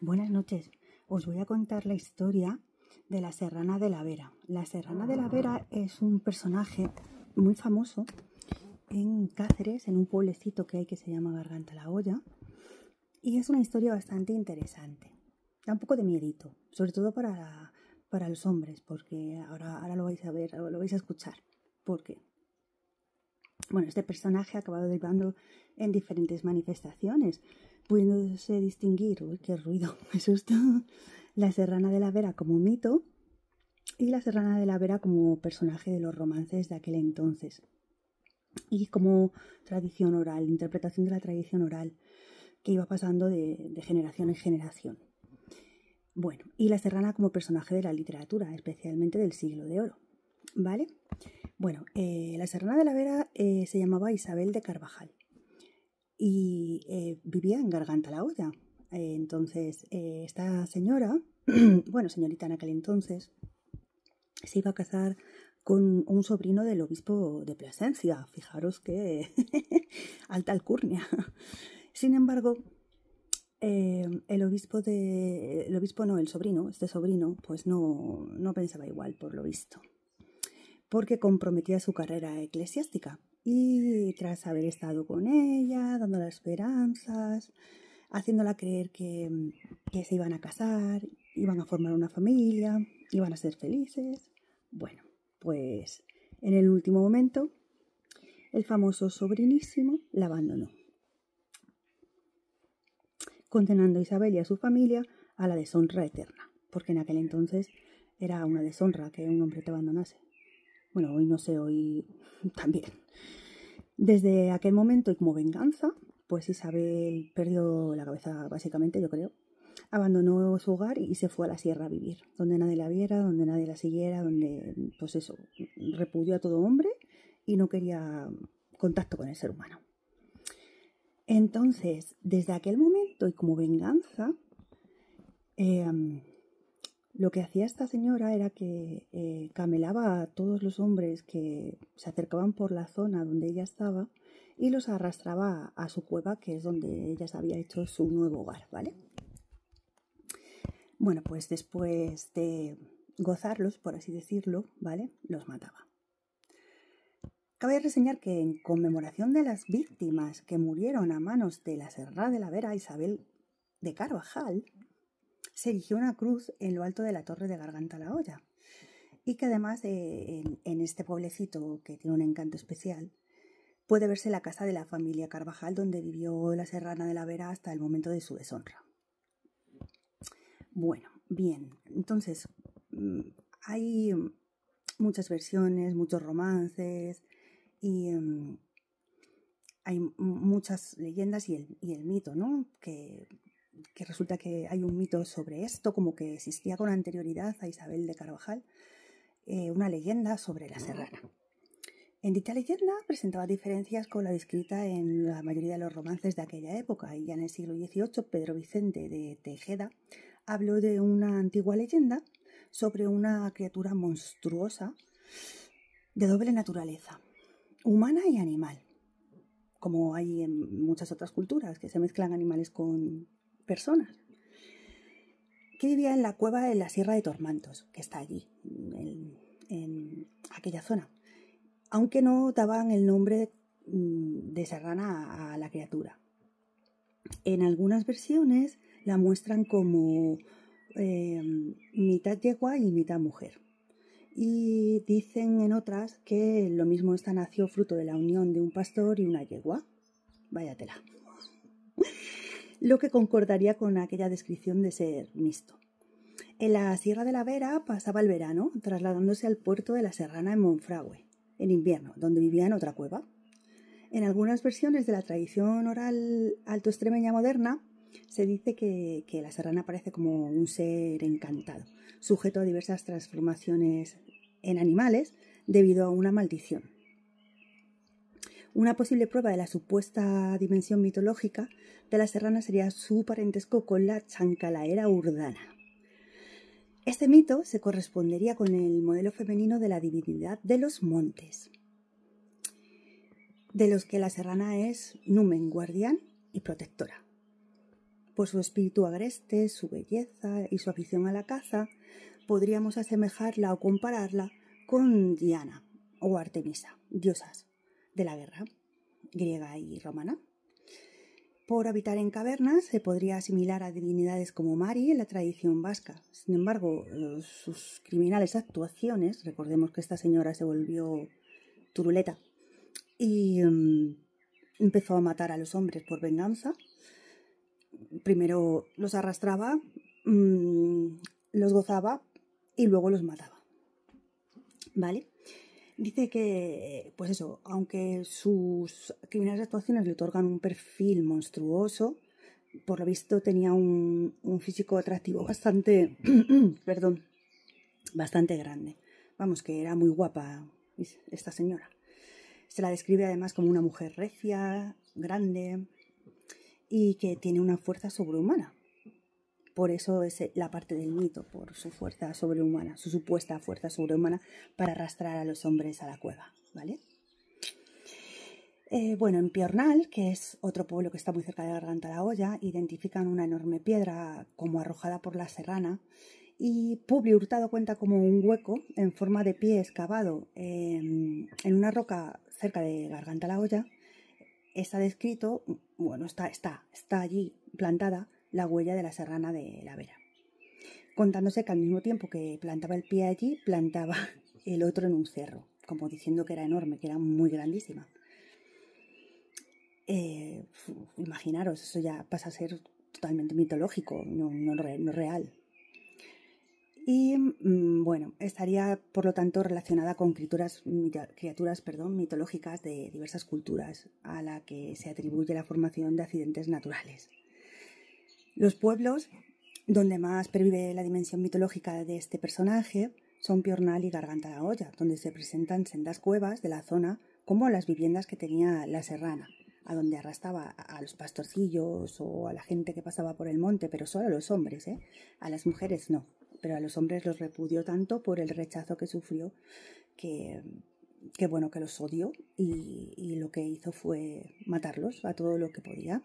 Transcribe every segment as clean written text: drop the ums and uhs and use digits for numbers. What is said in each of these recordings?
Buenas noches. Os voy a contar la historia de la Serrana de la Vera. La Serrana de la Vera es un personaje muy famoso en Cáceres, en un pueblecito que hay que se llama Garganta la Olla, y es una historia bastante interesante. Da un poco de miedito, sobre todo para los hombres, porque ahora lo vais a ver, lo vais a escuchar. Porque, bueno, este personaje ha acabado derivando en diferentes manifestaciones, pudiéndose distinguir, uy, qué ruido, me asusta, la Serrana de la Vera como mito y la Serrana de la Vera como personaje de los romances de aquel entonces. Y como tradición oral, interpretación de la tradición oral que iba pasando de generación en generación. Bueno, y la Serrana como personaje de la literatura, especialmente del Siglo de Oro, ¿vale? Bueno, la Serrana de la Vera se llamaba Isabel de Carvajal y vivía en Garganta la Olla. Entonces, esta señora, bueno, señorita en aquel entonces, se iba a casar con un sobrino del obispo de Plasencia. Fijaros que alta alcurnia. Sin embargo, el sobrino, pues no pensaba igual, por lo visto, porque comprometía su carrera eclesiástica. Y tras haber estado con ella, dándola esperanzas, haciéndola creer que se iban a casar, iban a formar una familia, iban a ser felices, bueno, pues en el último momento el famoso sobrinísimo la abandonó, condenando a Isabel y a su familia a la deshonra eterna, porque en aquel entonces era una deshonra que un hombre te abandonase. Bueno, hoy no sé, hoy también. Desde aquel momento y como venganza, pues Isabel perdió la cabeza básicamente, yo creo. Abandonó su hogar y se fue a la sierra a vivir, donde nadie la viera, donde nadie la siguiera, donde, pues eso, repudió a todo hombre y no quería contacto con el ser humano. Entonces, desde aquel momento y como venganza, lo que hacía esta señora era que camelaba a todos los hombres que se acercaban por la zona donde ella estaba y los arrastraba a su cueva, que es donde ella se había hecho su nuevo hogar, ¿vale? Bueno, pues después de gozarlos, por así decirlo, ¿vale?, los mataba. Cabe reseñar que en conmemoración de las víctimas que murieron a manos de la Serrana de la Vera, Isabel de Carvajal, se erigió una cruz en lo alto de la torre de Garganta la Olla, y que además en este pueblecito, que tiene un encanto especial, puede verse la casa de la familia Carvajal, donde vivió la Serrana de la Vera hasta el momento de su deshonra. Bueno, bien, entonces hay muchas versiones, muchos romances y hay muchas leyendas y el mito, ¿no? Que resulta que hay un mito sobre esto, como que existía con anterioridad a Isabel de Carvajal, una leyenda sobre la Serrana. En dicha leyenda presentaba diferencias con la descrita en la mayoría de los romances de aquella época, y ya en el siglo XVIII Pedro Vicente de Tejeda habló de una antigua leyenda sobre una criatura monstruosa de doble naturaleza, humana y animal, como hay en muchas otras culturas, que se mezclan animales con personas, que vivía en la cueva de la Sierra de Tormantos, que está allí, en aquella zona, aunque no daban el nombre de serrana a la criatura. En algunas versiones la muestran como mitad yegua y mitad mujer. Y dicen en otras que lo mismo esta nació fruto de la unión de un pastor y una yegua. Váyatela. Lo que concordaría con aquella descripción de ser mixto. En la Sierra de la Vera pasaba el verano, trasladándose al puerto de la Serrana en Monfragüe, en invierno, donde vivía en otra cueva. En algunas versiones de la tradición oral altoextremeña moderna se dice que la serrana aparece como un ser encantado, sujeto a diversas transformaciones en animales debido a una maldición. Una posible prueba de la supuesta dimensión mitológica de la serrana sería su parentesco con la chancalaera urdana. Este mito se correspondería con el modelo femenino de la divinidad de los montes, de los que la serrana es numen, guardián y protectora. por su espíritu agreste, su belleza y su afición a la caza, podríamos asemejarla o compararla con Diana o Artemisa, diosas de la guerra griega y romana. Por habitar en cavernas se podría asimilar a divinidades como Mari en la tradición vasca. Sin embargo, sus criminales actuaciones, recordemos que esta señora se volvió turuleta y empezó a matar a los hombres por venganza. Primero los arrastraba, los gozaba y luego los mataba. ¿Vale? Dice que, pues eso, aunque sus criminales actuaciones le otorgan un perfil monstruoso, por lo visto tenía un físico atractivo bastante, bastante grande. Vamos, que era muy guapa esta señora. Se la describe además como una mujer recia, grande y que tiene una fuerza sobrehumana. Por eso es la parte del mito, por su fuerza sobrehumana, su supuesta fuerza sobrehumana para arrastrar a los hombres a la cueva, ¿vale? En Piornal, que es otro pueblo que está muy cerca de Garganta la Olla, identifican una enorme piedra como arrojada por la serrana y Publio Hurtado cuenta como un hueco en forma de pie excavado en una roca cerca de Garganta la Olla. Está descrito, está allí plantada la huella de la serrana de la Vera, contándose que al mismo tiempo que plantaba el pie allí, plantaba el otro en un cerro, como diciendo que era enorme, que era muy grandísima. Imaginaros, eso ya pasa a ser totalmente mitológico, no real. Y estaría por lo tanto relacionada con criaturas mitológicas de diversas culturas a la que se atribuye la formación de accidentes naturales. Los pueblos donde más pervive la dimensión mitológica de este personaje son Piornal y Garganta la Olla, donde se presentan sendas cuevas de la zona como las viviendas que tenía la serrana, a donde arrastraba a los pastorcillos o a la gente que pasaba por el monte, pero solo a los hombres, a las mujeres no, pero a los hombres los repudió tanto por el rechazo que sufrió que los odió y lo que hizo fue matarlos a todos los que podía.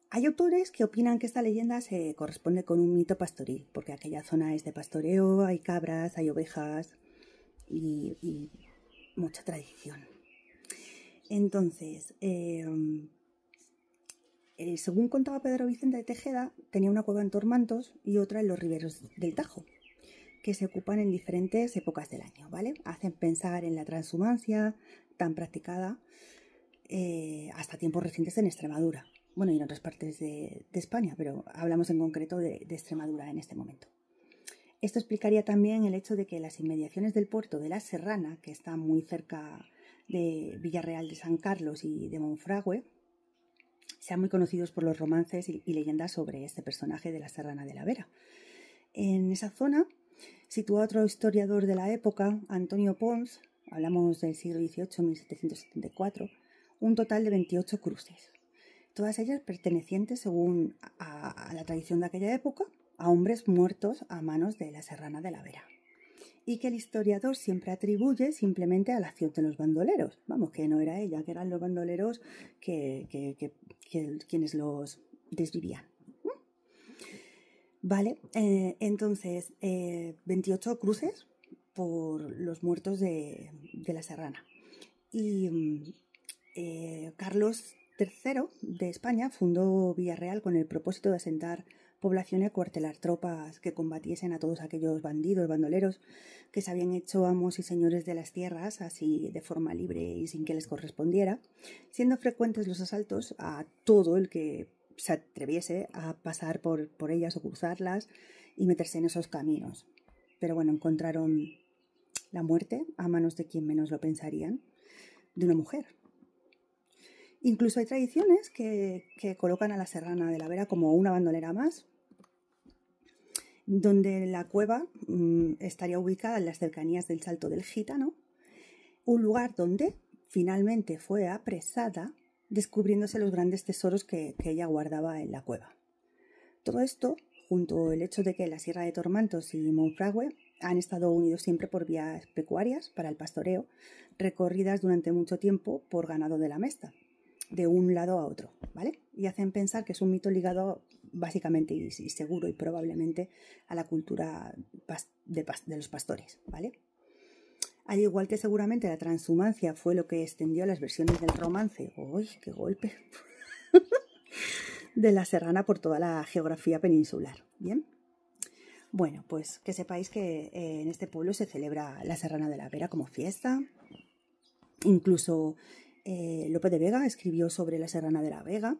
Hay autores que opinan que esta leyenda se corresponde con un mito pastoril, porque aquella zona es de pastoreo, hay cabras, hay ovejas y mucha tradición. Entonces, según contaba Pedro Vicente de Tejeda, tenía una cueva en Tormantos y otra en los riberos del Tajo, que se ocupan en diferentes épocas del año, ¿vale? Hacen pensar en la transhumancia tan practicada hasta tiempos recientes en Extremadura. Y en otras partes de España, pero hablamos en concreto de Extremadura en este momento. Esto explicaría también el hecho de que las inmediaciones del puerto de la Serrana, que está muy cerca de Villarreal de San Carlos y de Monfragüe, sean muy conocidos por los romances y leyendas sobre este personaje de la Serrana de la Vera. En esa zona sitúa otro historiador de la época, Antonio Pons, hablamos del siglo XVIII, 1774, un total de 28 cruces. Todas ellas pertenecientes, según a la tradición de aquella época, a hombres muertos a manos de la Serrana de la Vera. Y que el historiador siempre atribuye simplemente a la acción de los bandoleros. Vamos, que no era ella, que eran los bandoleros quienes los desvivían. Vale, entonces 28 cruces por los muertos de la Serrana. Y Carlos III de España fundó Villarreal con el propósito de asentar población y acuartelar tropas que combatiesen a todos aquellos bandoleros que se habían hecho amos y señores de las tierras, así de forma libre y sin que les correspondiera, siendo frecuentes los asaltos a todo el que se atreviese a pasar por ellas o cruzarlas y meterse en esos caminos. Pero encontraron la muerte a manos de quien menos lo pensarían, de una mujer. Incluso hay tradiciones que colocan a la Serrana de la Vera como una bandolera más, donde la cueva estaría ubicada en las cercanías del Salto del Gitano, un lugar donde finalmente fue apresada, descubriéndose los grandes tesoros que ella guardaba en la cueva. Todo esto, junto al hecho de que la Sierra de Tormantos y Monfragüe han estado unidos siempre por vías pecuarias para el pastoreo, recorridas durante mucho tiempo por ganado de la Mesta. de un lado a otro, ¿vale? Y hacen pensar que es un mito ligado básicamente y seguro y probablemente a la cultura de los pastores, ¿vale? Al igual que seguramente la transhumancia fue lo que extendió las versiones del romance, ¡uy, qué golpe!, de la serrana por toda la geografía peninsular, ¿bien? Bueno, pues que sepáis que en este pueblo se celebra la Serrana de la Vera como fiesta. Incluso Lope de Vega escribió sobre la Serrana de la Vega.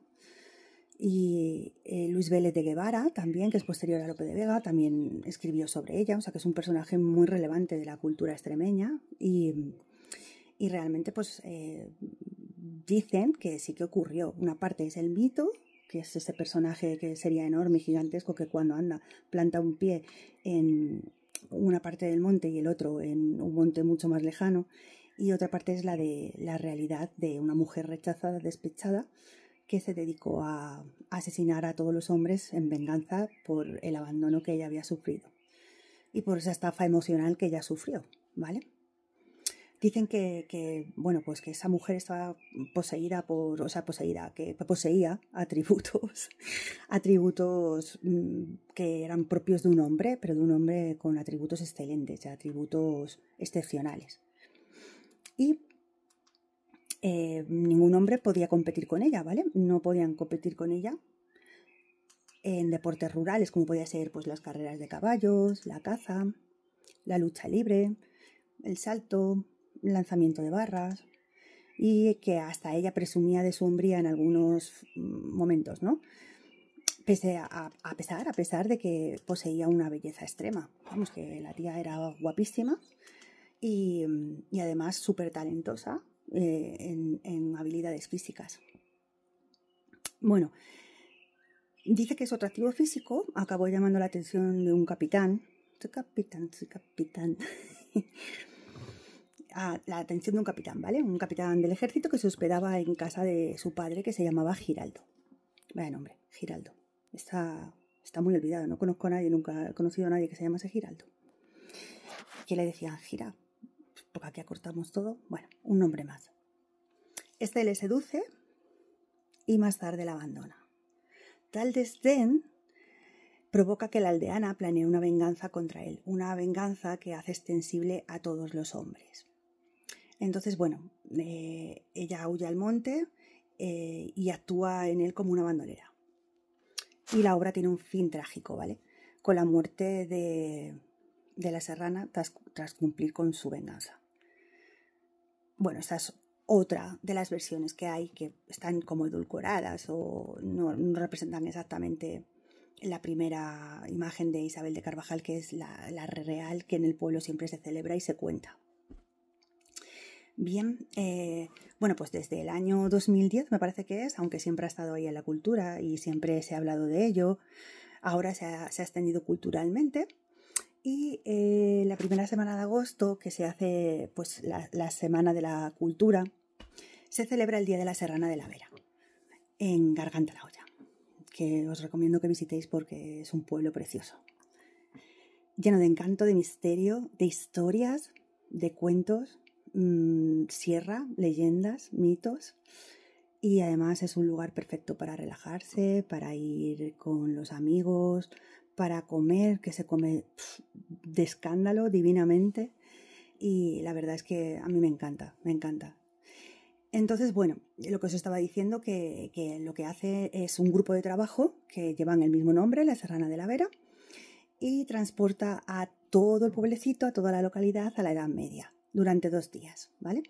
Y Luis Vélez de Guevara, también, que es posterior a Lope de Vega, también escribió sobre ella. O sea que es un personaje muy relevante de la cultura extremeña. Y realmente pues dicen que sí que ocurrió. Una parte es el mito, que es ese personaje que sería enorme y gigantesco, que cuando anda planta un pie en una parte del monte y el otro en un monte mucho más lejano. Y otra parte es la de la realidad de una mujer rechazada, despechada, que se dedicó a asesinar a todos los hombres en venganza por el abandono que ella había sufrido y por esa estafa emocional que ella sufrió, ¿vale? Dicen que bueno, pues que esa mujer estaba poseída que poseía atributos que eran propios de un hombre, pero de un hombre con atributos excelentes, atributos excepcionales. Y ningún hombre podía competir con ella, ¿vale? No podían competir con ella en deportes rurales, como podía ser pues las carreras de caballos, la caza, la lucha libre, el salto, el lanzamiento de barras, y que hasta ella presumía de su hombría en algunos momentos, ¿no? A pesar de que poseía una belleza extrema. Vamos, que la tía era guapísima y además súper talentosa en habilidades físicas. Bueno, dice que su atractivo físico acabó llamando la atención de un capitán. La atención de un capitán, ¿vale? Un capitán del ejército que se hospedaba en casa de su padre, que se llamaba Giraldo. Vaya nombre, Giraldo. Está muy olvidado, no conozco a nadie, nunca he conocido a nadie que se llamase Giraldo. ¿Qué le decían? Gira, porque aquí acortamos todo. Bueno, un nombre más. Este le seduce y más tarde la abandona. Tal desdén provoca que la aldeana planee una venganza contra él, una venganza que hace extensible a todos los hombres. Entonces, bueno, ella huye al monte y actúa en él como una bandolera. Y la obra tiene un fin trágico, ¿vale? Con la muerte de la serrana tras cumplir con su venganza. Bueno, esta es otra de las versiones que hay que están como edulcoradas o no representan exactamente la primera imagen de Isabel de Carvajal, que es la real, que en el pueblo siempre se celebra y se cuenta. Bien, bueno, pues desde el año 2010 me parece que es, aunque siempre ha estado ahí en la cultura y siempre se ha hablado de ello, ahora se ha extendido culturalmente. Y la primera semana de agosto, que se hace pues la Semana de la Cultura, se celebra el Día de la Serrana de la Vera, en Garganta la Olla, que os recomiendo que visitéis porque es un pueblo precioso, lleno de encanto, de misterio, de historias, de cuentos, sierra, leyendas, mitos, y además es un lugar perfecto para relajarse, para ir con los amigos, para comer, que se come de escándalo divinamente, y la verdad es que a mí me encanta. Entonces, bueno, lo que os estaba diciendo, que lo que hace es un grupo de trabajo que llevan el mismo nombre, la Serrana de la Vera, y transporta a todo el pueblecito, a toda la localidad, a la Edad Media, durante 2 días, ¿vale?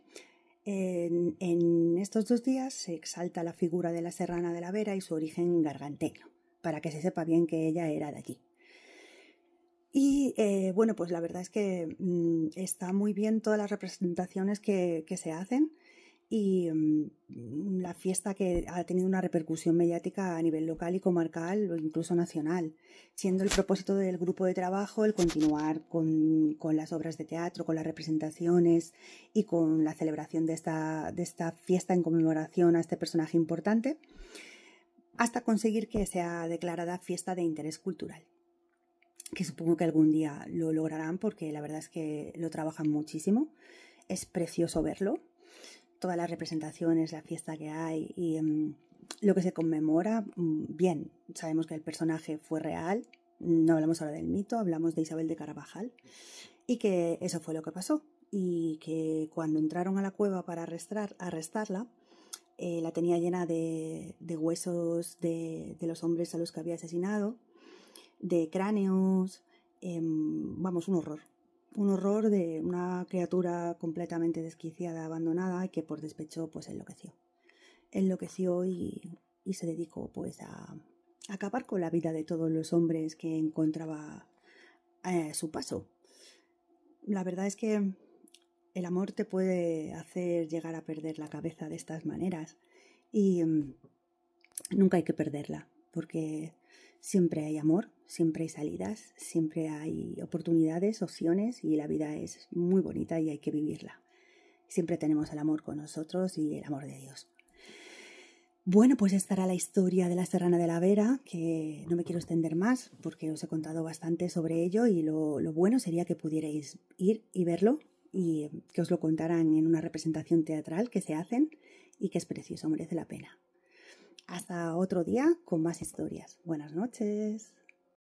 En estos 2 días se exalta la figura de la Serrana de la Vera y su origen garganteño, para que se sepa bien que ella era de allí. Y bueno, pues la verdad es que está muy bien todas las representaciones que se hacen y la fiesta que ha tenido una repercusión mediática a nivel local y comarcal o incluso nacional, siendo el propósito del grupo de trabajo el continuar con las obras de teatro, con las representaciones y con la celebración de esta fiesta en conmemoración a este personaje importante, hasta conseguir que sea declarada fiesta de interés cultural, que supongo que algún día lo lograrán porque la verdad es que lo trabajan muchísimo, es precioso verlo. todas las representaciones, la fiesta que hay y lo que se conmemora, bien, sabemos que el personaje fue real, no hablamos ahora del mito, hablamos de Isabel de Carvajal y que eso fue lo que pasó y que cuando entraron a la cueva para arrestarla, la tenía llena de huesos de los hombres a los que había asesinado, de cráneos, vamos, un horror de una criatura completamente desquiciada, abandonada y que por despecho pues enloqueció y se dedicó pues a acabar con la vida de todos los hombres que encontraba a su paso. La verdad es que el amor te puede hacer llegar a perder la cabeza de estas maneras y nunca hay que perderla porque siempre hay amor, siempre hay salidas, siempre hay oportunidades, opciones y la vida es muy bonita y hay que vivirla. Siempre tenemos el amor con nosotros y el amor de Dios. Bueno, pues esta era la historia de la Serrana de la Vera, que no me quiero extender más porque os he contado bastante sobre ello y lo bueno sería que pudierais ir y verlo y que os lo contaran en una representación teatral que se hacen y que es precioso, merece la pena. Hasta otro día con más historias. Buenas noches.